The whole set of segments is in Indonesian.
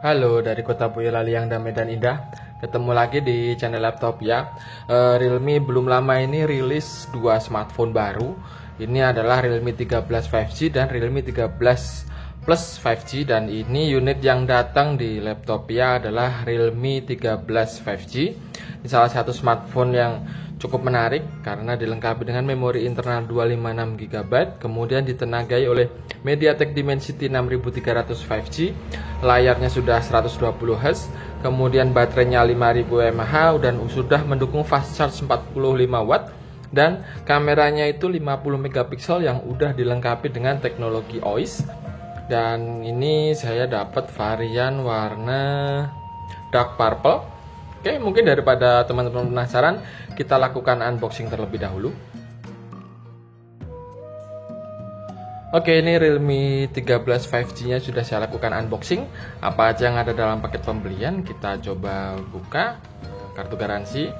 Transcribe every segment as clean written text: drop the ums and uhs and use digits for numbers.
Halo dari kota Boyolali yang damai dan indah. Ketemu lagi di channel laptop ya. Realme belum lama ini rilis dua smartphone baru. Ini adalah Realme 13 5G dan Realme 13 Plus 5G. Dan ini unit yang datang di laptop ya adalah Realme 13 5G. Ini salah satu smartphone yang cukup menarik karena dilengkapi dengan memori internal 256 GB, kemudian ditenagai oleh MediaTek Dimensity 6300 5G, layarnya sudah 120 Hz, kemudian baterainya 5000 mAh dan sudah mendukung fast charge 45 watt, dan kameranya itu 50 megapiksel yang udah dilengkapi dengan teknologi OIS. Dan ini saya dapat varian warna dark purple. Oke, mungkin daripada teman-teman penasaran, kita lakukan unboxing terlebih dahulu. Oke, ini Realme 13 5G-nya sudah saya lakukan unboxing. Apa aja yang ada dalam paket pembelian, kita coba buka. Kartu garansi,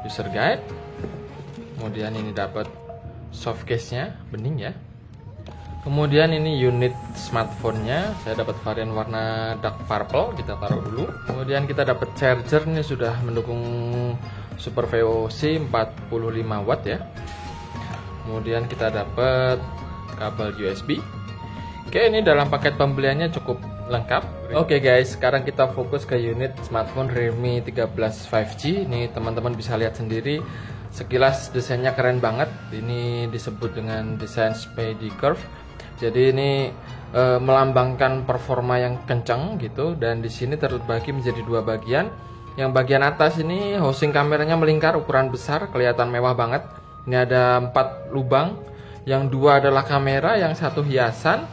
user guide. Kemudian ini dapat soft case-nya, bening ya. Kemudian ini unit smartphone-nya, saya dapat varian warna dark purple, kita taruh dulu. Kemudian kita dapat charger, ini sudah mendukung Super VOC 45 watt ya. Kemudian kita dapat kabel USB. Oke, ini dalam paket pembeliannya cukup lengkap. Oke guys, sekarang kita fokus ke unit smartphone Realme 13 5G. Ini teman-teman bisa lihat sendiri. Sekilas desainnya keren banget. Ini disebut dengan desain Speedy Curve. Jadi ini melambangkan performa yang kencang gitu, dan di sini terbagi menjadi dua bagian. Yang bagian atas ini housing kameranya melingkar, ukuran besar, kelihatan mewah banget. Ini ada 4 lubang, yang 2 adalah kamera, yang 1 hiasan,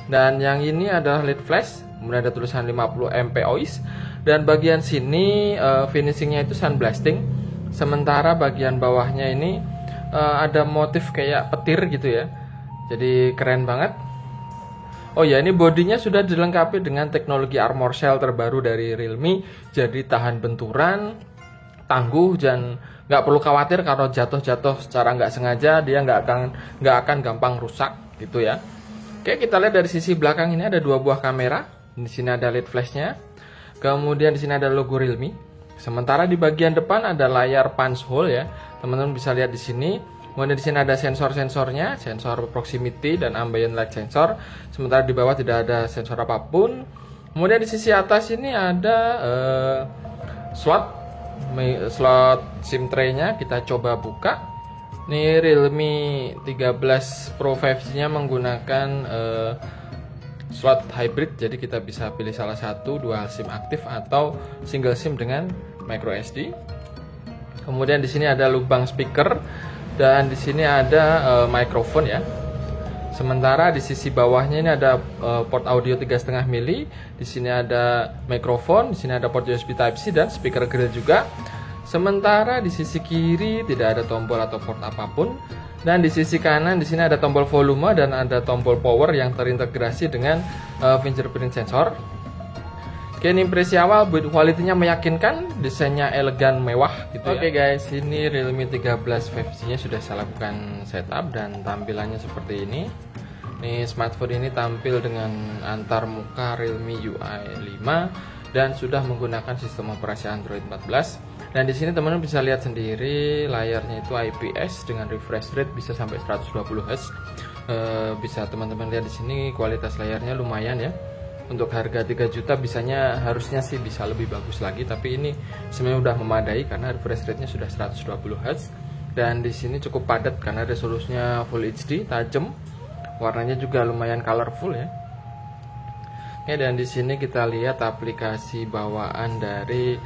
dan yang ini adalah LED flash. Kemudian ada tulisan 50 MP OIS, dan bagian sini finishingnya itu sunblasting. Sementara bagian bawahnya ini ada motif kayak petir gitu ya. Jadi keren banget. Oh ya, ini bodinya sudah dilengkapi dengan teknologi armor shell terbaru dari Realme. Jadi tahan benturan, tangguh, dan nggak perlu khawatir kalau jatuh-jatuh secara nggak sengaja dia nggak akan gampang rusak gitu ya. Oke, kita lihat dari sisi belakang ini ada 2 buah kamera. Di sini ada LED flashnya. Kemudian di sini ada logo Realme. Sementara di bagian depan ada layar punch hole ya. Teman-teman bisa lihat di sini. Kemudian di sini ada sensor-sensornya, sensor proximity dan ambient light sensor. Sementara di bawah tidak ada sensor apapun. Kemudian di sisi atas ini ada slot SIM tray-nya. Kita coba buka. Ini Realme 13 Pro 5G-nya menggunakan slot hybrid. Jadi kita bisa pilih salah satu, dual SIM aktif atau single SIM dengan micro SD. Kemudian di sini ada lubang speaker. Dan di sini ada mikrofon ya. Sementara di sisi bawahnya ini ada port audio 3,5 mili. Di sini ada mikrofon, di sini ada port USB Type-C dan speaker grill juga. Sementara di sisi kiri tidak ada tombol atau port apapun. Dan di sisi kanan di sini ada tombol volume dan ada tombol power yang terintegrasi dengan fingerprint sensor. Oke, ini impresi awal, build quality-nya meyakinkan, desainnya elegan, mewah gitu ya. Oke guys, ini Realme 13 5G-nya sudah saya lakukan setup dan tampilannya seperti ini. Nih, smartphone ini tampil dengan antar muka Realme UI 5 dan sudah menggunakan sistem operasi Android 14. Dan di sini teman-teman bisa lihat sendiri layarnya itu IPS dengan refresh rate bisa sampai 120 Hz. Bisa teman-teman lihat di sini kualitas layarnya lumayan ya. Untuk harga 3 juta harusnya sih bisa lebih bagus lagi, tapi ini sebenarnya udah memadai karena refresh rate-nya sudah 120 Hz. Dan di sini cukup padat karena resolusinya Full HD, tajam. Warnanya juga lumayan colorful ya. Oke, dan di sini kita lihat aplikasi bawaan dari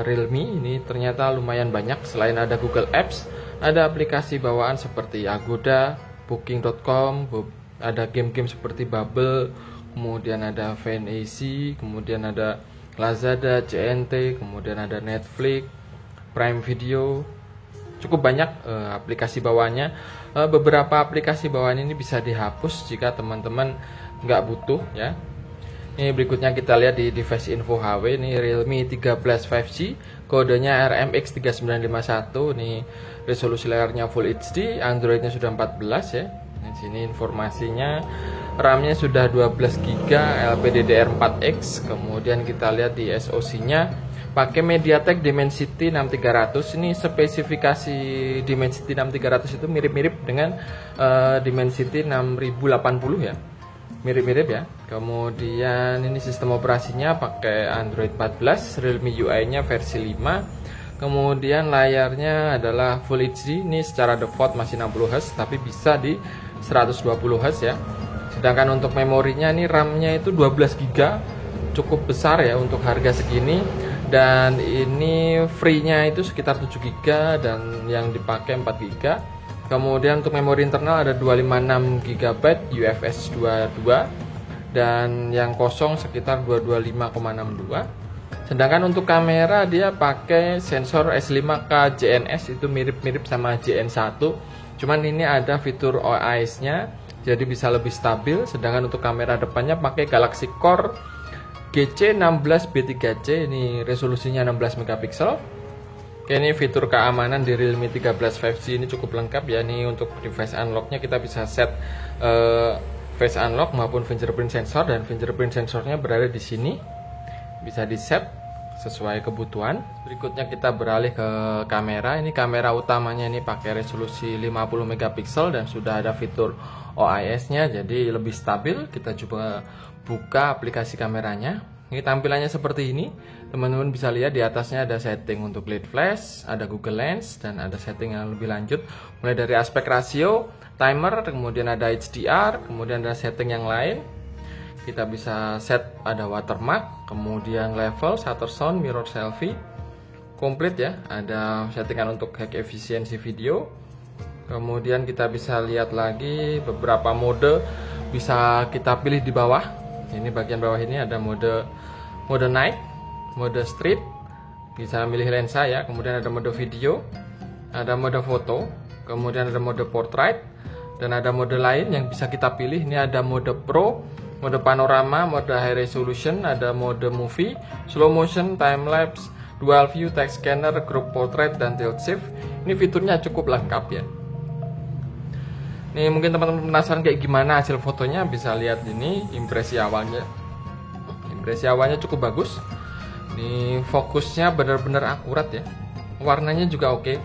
Realme ini ternyata lumayan banyak. Selain ada Google Apps, ada aplikasi bawaan seperti Agoda, Booking.com, ada game-game seperti Bubble, kemudian ada VNAC, kemudian ada Lazada, CNT, kemudian ada Netflix, Prime Video. Cukup banyak aplikasi bawaannya. Beberapa aplikasi bawaan ini bisa dihapus jika teman-teman nggak butuh ya. Ini berikutnya kita lihat di device info HW. Ini Realme 13 5G, kodenya RMX3951. Ini resolusi layarnya Full HD, Androidnya sudah 14 ya. Di sini informasinya RAM-nya sudah 12 GB, LPDDR4X. Kemudian kita lihat di SoC-nya pakai MediaTek Dimensity 6300. Ini spesifikasi Dimensity 6300 itu mirip-mirip dengan Dimensity 6080 ya. Mirip-mirip ya. Kemudian ini sistem operasinya pakai Android 14, Realme UI-nya versi 5. Kemudian layarnya adalah Full HD. Ini secara default masih 60Hz tapi bisa di 120Hz ya. Sedangkan untuk memorinya ini RAM-nya itu 12 GB, cukup besar ya untuk harga segini. Dan ini free-nya itu sekitar 7 GB dan yang dipakai 4 GB. Kemudian untuk memori internal ada 256 GB UFS 22 dan yang kosong sekitar 225,62. Sedangkan untuk kamera dia pakai sensor S5K JNS, itu mirip-mirip sama JN1. Cuman ini ada fitur OIS-nya, jadi bisa lebih stabil. Sedangkan untuk kamera depannya pakai Galaxy Core GC16B3C, ini resolusinya 16 megapiksel. Oke, ini fitur keamanan di Realme 13 5G ini cukup lengkap ya. Ini untuk device unlock-nya kita bisa set face unlock maupun fingerprint sensor, dan fingerprint sensornya berada di sini. Bisa di set sesuai kebutuhan. Berikutnya kita beralih ke kamera. Ini kamera utamanya ini pakai resolusi 50 megapiksel dan sudah ada fitur OIS-nya, jadi lebih stabil. Kita coba buka aplikasi kameranya. Ini tampilannya seperti ini. Teman-teman bisa lihat di atasnya ada setting untuk LED flash, ada Google Lens, dan ada setting yang lebih lanjut. Mulai dari aspek ratio, timer, kemudian ada HDR, kemudian ada setting yang lain. Kita bisa set ada watermark, kemudian level, shutter sound, mirror selfie, komplit ya. Ada settingan untuk high efisiensi video. Kemudian kita bisa lihat lagi beberapa mode bisa kita pilih di bawah. Ini bagian bawah ini ada mode night, mode street, bisa milih lensa ya. Kemudian ada mode video, ada mode foto, kemudian ada mode portrait, dan ada mode lain yang bisa kita pilih. Ini ada mode pro, mode panorama, mode high resolution, ada mode movie, slow motion, time lapse, dual view, text scanner, group portrait, dan tilt shift. Ini fiturnya cukup lengkap ya. Nih mungkin teman-teman penasaran kayak gimana hasil fotonya, bisa lihat ini impresi awalnya. Impresi awalnya cukup bagus. Ini fokusnya benar-benar akurat ya. Warnanya juga oke,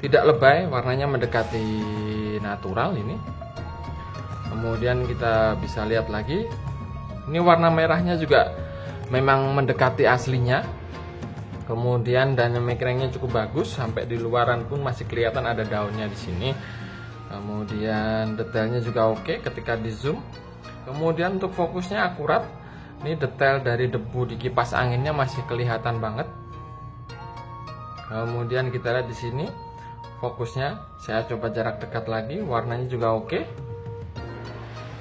tidak lebay, warnanya mendekati natural ini. Kemudian kita bisa lihat lagi, ini warna merahnya juga memang mendekati aslinya. Kemudian dynamic range-nya cukup bagus, sampai di luaran pun masih kelihatan ada daunnya di sini. Kemudian detailnya juga oke ketika di zoom. Kemudian untuk fokusnya akurat. Ini detail dari debu di kipas anginnya masih kelihatan banget. Kemudian kita lihat di sini fokusnya. Saya coba jarak dekat lagi, warnanya juga oke.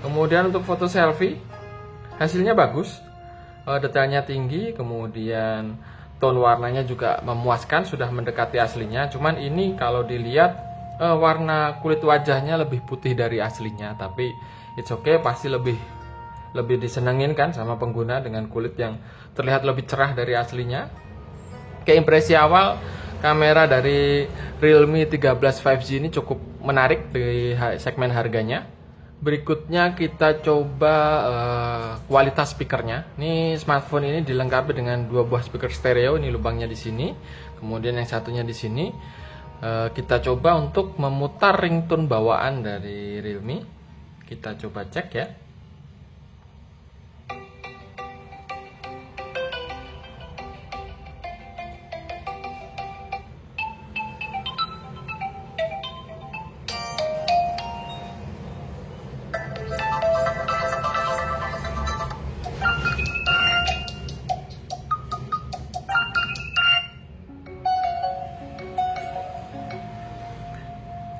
Kemudian untuk foto selfie, hasilnya bagus, detailnya tinggi, kemudian tone warnanya juga memuaskan, sudah mendekati aslinya. Cuman ini kalau dilihat warna kulit wajahnya lebih putih dari aslinya, tapi it's okay, pasti lebih disenengin kan sama pengguna dengan kulit yang terlihat lebih cerah dari aslinya. Oke, impresi awal kamera dari Realme 13 5G ini cukup menarik di segmen harganya. Berikutnya kita coba kualitas speakernya. Ini smartphone ini dilengkapi dengan dua buah speaker stereo. Ini lubangnya di sini, kemudian yang satunya di sini. Kita coba untuk memutar ringtone bawaan dari Realme. Kita coba cek ya.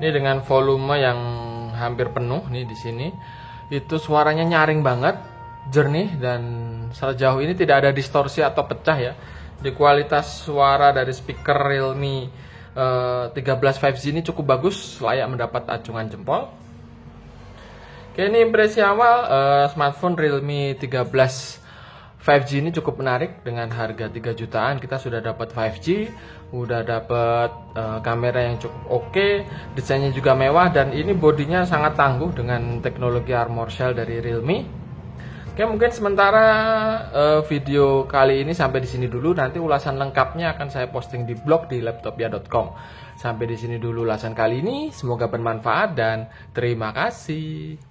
Ini dengan volume yang hampir penuh nih di sini, itu suaranya nyaring banget, jernih, dan sejauh ini tidak ada distorsi atau pecah ya. Di kualitas suara dari speaker Realme 13 5G ini cukup bagus, layak mendapat acungan jempol. Oke, ini impresi awal smartphone Realme 13 5G ini cukup menarik. Dengan harga 3 jutaan kita sudah dapat 5G, udah dapat kamera yang cukup oke, desainnya juga mewah, dan ini bodinya sangat tangguh dengan teknologi Armor Shell dari Realme. Oke, mungkin sementara video kali ini sampai di sini dulu. Nanti ulasan lengkapnya akan saya posting di blog di laptopia.com. Sampai di sini dulu ulasan kali ini. Semoga bermanfaat dan terima kasih.